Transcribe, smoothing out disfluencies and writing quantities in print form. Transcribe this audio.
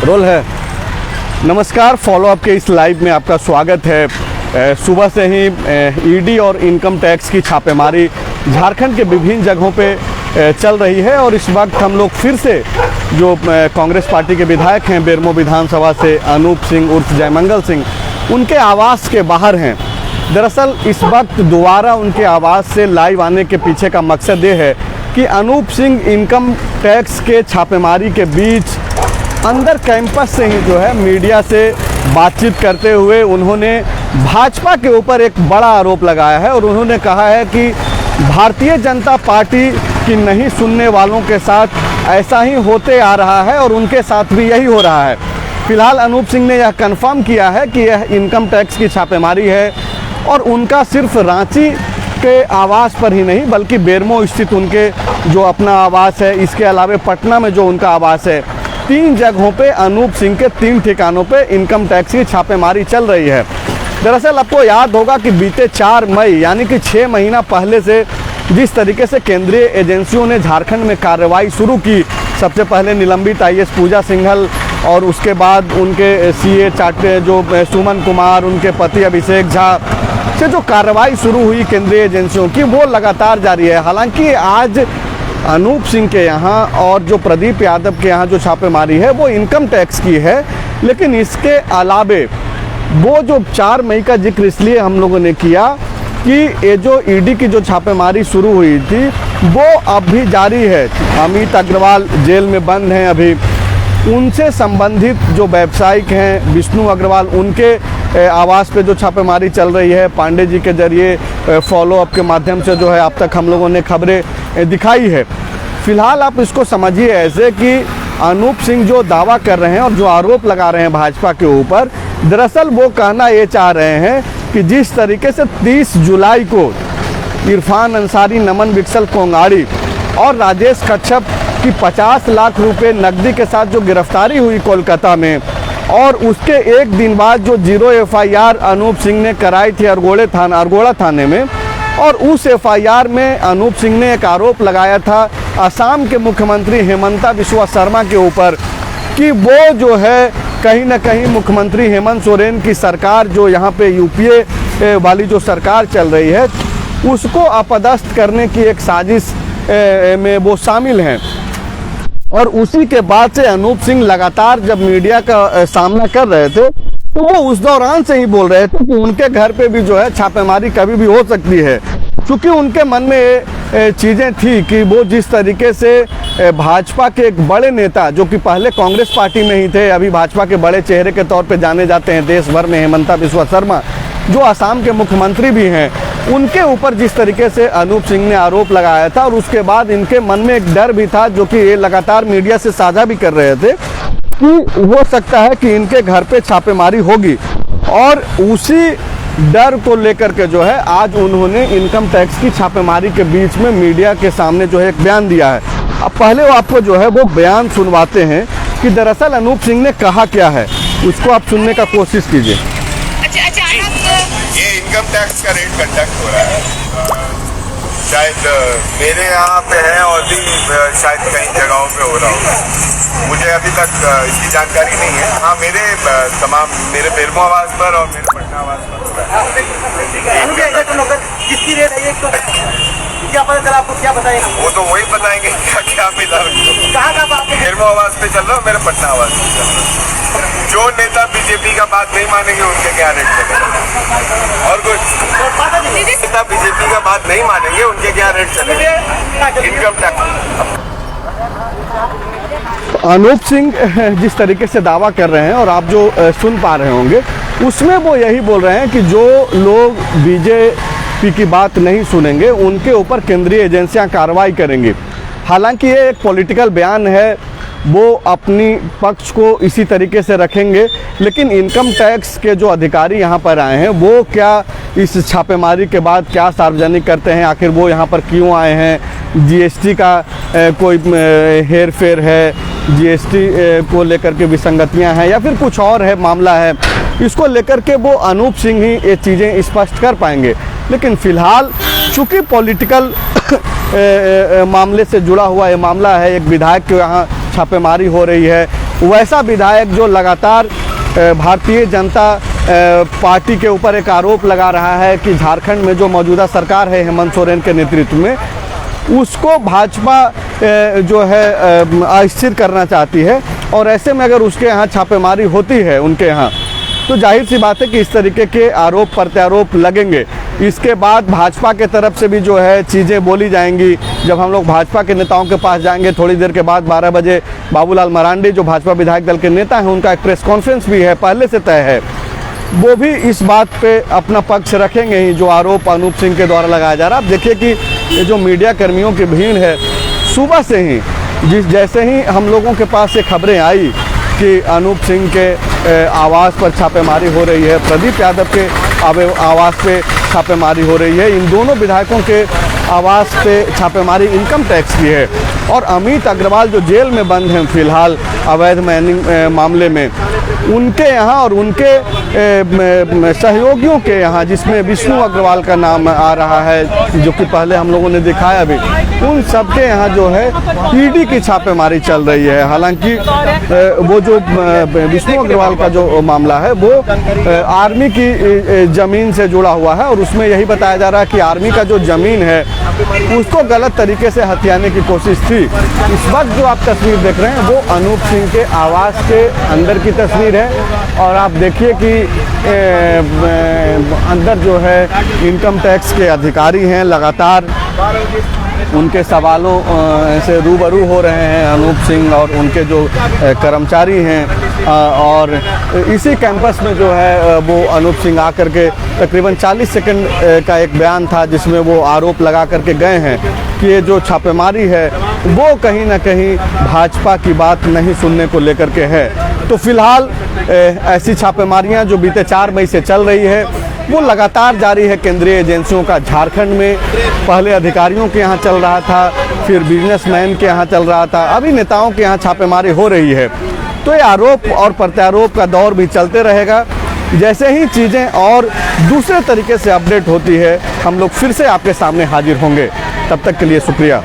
Role है। नमस्कार, follow up के इस लाइव में आपका स्वागत है। सुबह से ही ईडी और इनकम टैक्स की छापेमारी झारखंड के विभिन्न जगहों पे चल रही है और इस वक्त हम लोग फिर से जो कांग्रेस पार्टी के विधायक हैं बेरमो विधानसभा से अनूप सिंह उर्फ जयमंगल सिंह, उनके आवास के बाहर हैं। दरअसल इस वक्त दोबारा उनके आवास से लाइव आने के पीछे का मकसद ये है कि अनूप सिंह इनकम टैक्स के छापेमारी के बीच अंदर कैंपस से ही जो है मीडिया से बातचीत करते हुए उन्होंने भाजपा के ऊपर एक बड़ा आरोप लगाया है और उन्होंने कहा है कि भारतीय जनता पार्टी की नहीं सुनने वालों के साथ ऐसा ही होते आ रहा है और उनके साथ भी यही हो रहा है। फिलहाल अनूप सिंह ने यह कंफर्म किया है कि यह इनकम टैक्स की छापेमारी है और उनका सिर्फ रांची के आवास पर ही नहीं बल्कि बेरमो स्थित उनके जो अपना आवास है, इसके अलावा पटना में जो उनका आवास है, 3 जगहों पे अनूप सिंह के 3 ठिकानों पे इनकम टैक्स की छापेमारी चल रही है। दरअसल आपको याद होगा कि बीते 4 मई यानी कि 6 महीना पहले से जिस तरीके से केंद्रीय एजेंसियों ने झारखंड में कार्रवाई शुरू की, सबसे पहले निलंबित आईएएस पूजा सिंघल और उसके बाद उनके सीए चाटे जो सुमन कुमार, उनके पति अभिषेक झा से जो कार्रवाई शुरू हुई केंद्रीय एजेंसियों की, वो लगातार जारी है। हालांकि आज अनूप सिंह के यहाँ और जो प्रदीप यादव के यहाँ जो छापेमारी है वो इनकम टैक्स की है, लेकिन इसके अलावे वो जो 4 मई का जिक्र इसलिए हम लोगों ने किया कि ये जो ईडी की जो छापेमारी शुरू हुई थी वो अब भी जारी है। अमित अग्रवाल जेल में बंद हैं अभी, उनसे संबंधित जो व्यावसायिक हैं विष्णु अग्रवाल, उनके आवास पे जो छापेमारी चल रही है पांडे जी के जरिए फॉलो अप के माध्यम से जो है अब तक हम लोगों ने खबरें दिखाई है। फिलहाल आप इसको समझिए ऐसे कि अनूप सिंह जो दावा कर रहे हैं और जो आरोप लगा रहे हैं भाजपा के ऊपर, दरअसल वो कहना ये चाह रहे हैं कि जिस तरीके से 30 जुलाई को इरफान अंसारी, नमन विकसल कोंगाड़ी और राजेश कच्छप की 50 लाख रुपए नकदी के साथ जो गिरफ्तारी हुई कोलकाता में और उसके एक दिन बाद जो 0 एफआईआर अनूप सिंह ने कराई थी अरगोड़ा थाने में, और उस एफआईआर में अनूप सिंह ने एक आरोप लगाया था असम के मुख्यमंत्री हेमंता बिस्वा शर्मा के ऊपर कि वो जो है कहीं ना कहीं मुख्यमंत्री हेमंत सोरेन की सरकार जो यहाँ पे यूपीए वाली जो सरकार चल रही है उसको अपदस्थ करने की एक साजिश में वो शामिल हैं। और उसी के बाद से अनूप सिंह लगातार जब मीडिया का सामना कर रहे थे तो वो उस दौरान से ही बोल रहे थे कि उनके घर पे भी जो है छापेमारी कभी भी हो सकती है, क्योंकि उनके मन में चीज़ें थी कि वो जिस तरीके से भाजपा के एक बड़े नेता जो कि पहले कांग्रेस पार्टी में ही थे, अभी भाजपा के बड़े चेहरे के तौर पे जाने जाते हैं देश भर में, हेमंता बिस्वा शर्मा जो असम के मुख्यमंत्री भी हैं, उनके ऊपर जिस तरीके से अनूप सिंह ने आरोप लगाया था और उसके बाद इनके मन में एक डर भी था जो कि ये लगातार मीडिया से साझा भी कर रहे थे कि हो सकता है कि इनके घर पे छापेमारी होगी। और उसी डर को लेकर के जो है आज उन्होंने इनकम टैक्स की छापेमारी के बीच में मीडिया के सामने जो है एक बयान दिया है। अब पहले वो आपको जो है वो बयान सुनवाते हैं कि दरअसल अनूप सिंह ने कहा क्या है, उसको आप सुनने का कोशिश कीजिए। ये इनकम टैक्स का रेट कंडक्ट हो रहा है, शायद मेरे यहाँ पे है और भी शायद कई जगहों पे हो रहा होगा, मुझे अभी तक इसकी जानकारी नहीं है। हाँ, मेरे बेरमो आवास पर और मेरे पटना आवास पर हो रहा है। किसकी रेट है ये तो क्या पता चला आपको, क्या बताएंगे? वो तो वही बताएंगे क्या मिला। कहाँ बेरमो आवास पे चल रहा हूँ, मेरे पटना आवास पे चल रहा हूँ। जो नेता बीजेपी का बात नहीं मानेंगे उनके क्या रेट चलेगा, और कुछ नेता बीजेपी का बात नहीं मानेंगे उनके क्या रेट चलेगा इनकम टैक्स। अनूप सिंह जिस तरीके से दावा कर रहे हैं और आप जो सुन पा रहे होंगे उसमें वो यही बोल रहे हैं कि जो लोग बीजेपी की बात नहीं सुनेंगे उनके ऊपर केंद्रीय एजेंसियां कार्रवाई करेंगी। हालांकि ये एक पॉलिटिकल बयान है, वो अपनी पक्ष को इसी तरीके से रखेंगे, लेकिन इनकम टैक्स के जो अधिकारी यहाँ पर आए हैं वो क्या इस छापेमारी के बाद क्या सार्वजनिक करते हैं, आखिर वो यहाँ पर क्यों आए हैं, जीएसटी का कोई हेर फेर है, जीएसटी को लेकर के विसंगतियाँ हैं या फिर कुछ और है मामला है, इसको लेकर के वो अनूप सिंह ही ये चीज़ें स्पष्ट कर पाएंगे। लेकिन फ़िलहाल चूँकि पॉलिटिकल मामले से जुड़ा हुआ ये मामला है, एक विधायक के यहाँ छापेमारी हो रही है, वैसा विधायक जो लगातार भारतीय जनता पार्टी के ऊपर एक आरोप लगा रहा है कि झारखंड में जो मौजूदा सरकार है हेमंत सोरेन के नेतृत्व में, उसको भाजपा जो है अस्थिर करना चाहती है। और ऐसे में अगर उसके यहाँ छापेमारी होती है उनके यहाँ, तो जाहिर सी बात है कि इस तरीके के आरोप प्रत्यारोप लगेंगे। इसके बाद भाजपा के तरफ से भी जो है चीज़ें बोली जाएंगी। जब हम लोग भाजपा के नेताओं के पास जाएंगे थोड़ी देर के बाद 12 बजे, बाबूलाल मरांडी जो भाजपा विधायक दल के नेता हैं, उनका एक प्रेस कॉन्फ्रेंस भी है, पहले से तय है। वो भी इस बात पे अपना पक्ष रखेंगे ही जो आरोप अनूप सिंह के द्वारा लगाया जा रहा है। आप देखिए कि ये जो मीडिया कर्मियों की भीड़ है, सुबह से ही जैसे ही हम लोगों के पास ये खबरें आई कि अनूप सिंह के आवास पर छापेमारी हो रही है, प्रदीप यादव के आवास पे छापेमारी हो रही है, इन दोनों विधायकों के आवास पे छापेमारी इनकम टैक्स की है, और अमित अग्रवाल जो जेल में बंद हैं फिलहाल अवैध माइनिंग मामले में, उनके यहाँ और उनके सहयोगियों के यहाँ, जिसमें विष्णु अग्रवाल का नाम आ रहा है जो कि पहले हम लोगों ने दिखाया भी, उन सब के यहाँ जो है ईडी की छापेमारी चल रही है। हालांकि वो जो विष्णु अग्रवाल का जो मामला है वो आर्मी की ज़मीन से जुड़ा हुआ है, और उसमें यही बताया जा रहा है कि आर्मी का जो ज़मीन है उसको गलत तरीके से हथियाने की कोशिश थी। इस वक्त जो आप तस्वीर देख रहे हैं वो अनूप सिंह के आवास के अंदर की तस्वीर है, और आप देखिए कि अंदर जो है इनकम टैक्स के अधिकारी हैं, लगातार उनके सवालों से रूबरू हो रहे हैं अनूप सिंह और उनके जो कर्मचारी हैं। और इसी कैंपस में जो है वो अनूप सिंह आकर के तकरीबन 40 सेकंड का एक बयान था जिसमें वो आरोप लगा करके गए हैं कि ये जो छापेमारी है वो कहीं ना कहीं भाजपा की बात नहीं सुनने को लेकर के है। तो फिलहाल ऐसी छापेमारियां जो बीते 4 मई से चल रही है वो लगातार जारी है। केंद्रीय एजेंसियों का झारखंड में पहले अधिकारियों के यहाँ चल रहा था, फिर बिजनेसमैन के यहाँ चल रहा था, अभी नेताओं के यहाँ छापेमारी हो रही है। तो ये आरोप और प्रत्यारोप का दौर भी चलते रहेगा। जैसे ही चीज़ें और दूसरे तरीके से अपडेट होती है हम लोग फिर से आपके सामने हाजिर होंगे। तब तक के लिए शुक्रिया।